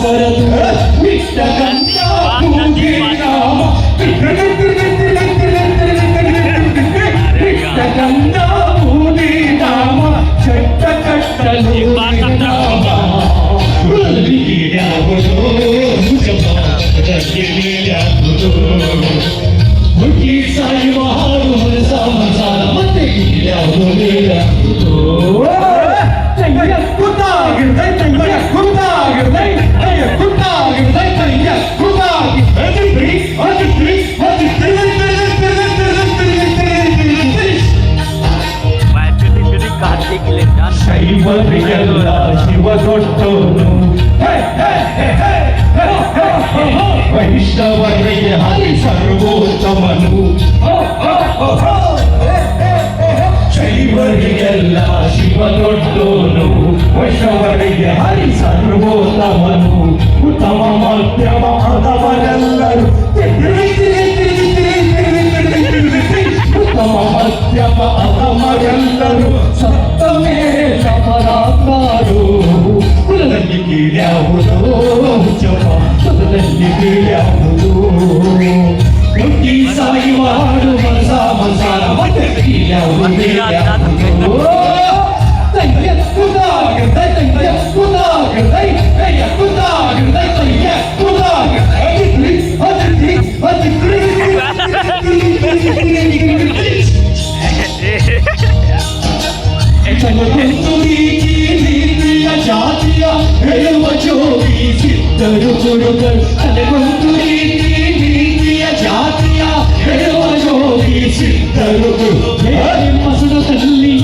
ಬರದು ಬಿಟ್ಟ ಗಂಧ ಭೂಮಿ ರಾಮ ಬಿಟ್ಟ ಗಂಧ ಭೂಮಿ ರಾಮ ಚಟ್ಟ ಕಟ್ಟಲು ಹುಟ್ಟಿ ಸಾಯುವ ಹಾಡು ಹೊಸ ಮಸಾಲ ಮತ್ತೆ ಶೈವರಿಗೆಲ್ಲ ಶಿವ ದೊಡ್ಡೋನು ವೈಷ್ಣವರಿಗೆ ಹರಿ ಸರ್ವೋತ್ತಮನು ಶೈವರಿಗೆಲ್ಲ ಶಿವ ದೊಡ್ಡೋನು ವೈಷ್ಣವರಿಗೆ ಹರಿ ಸರ್ವೋತ್ತಮನು ಉತ್ತಮ ಮಧ್ಯಮ ಆದವರೆಲ್ಲರೂ ಉತ್ತಮ ಮಧ್ಯಮ ಅಧಮರೆಲ್ಲರೂ ಸತ್ತಮೇ ಶಪರಾಕಾರು ಕುಲದಲ್ಲಿ ಕೀಳ್ಯಾವುದೋ ಜಪ ಕುಲದಲ್ಲಿ ಕೀಳ್ಯಾವುದೋ ಹುಟ್ಟಿ ಸಾಯುವ ಹಾಡು ಮನಸ ಮನಸಾರ ಮತ್ತೆ ಕೀಳ್ಯಾವುದೇ ತಯ್ಯ ಕುದಾಗದೈ ತಯ್ಯ ಕುದಾಗದೈ ತಯ್ಯ ಕುದಾಗದೈ ತಯ್ಯ ಕುದಾಗದೈ ಅದಿತ್ರಿ ಅದಿತ್ರಿ ನೀತಿಯ ಜಾತಿಯ ಹೇಳುವ ಜೋಗಿ ಸಿದ್ಧರು ಗುರುಗಳು ತಲೆಗೊಂದು ನೀತಿಯ ಜಾತಿಯ ಹೇಳುವ ಜೋಗಿ ಸಿದ್ಧರು ನಿಮ್ಮ ಸುಡದಲ್ಲಿ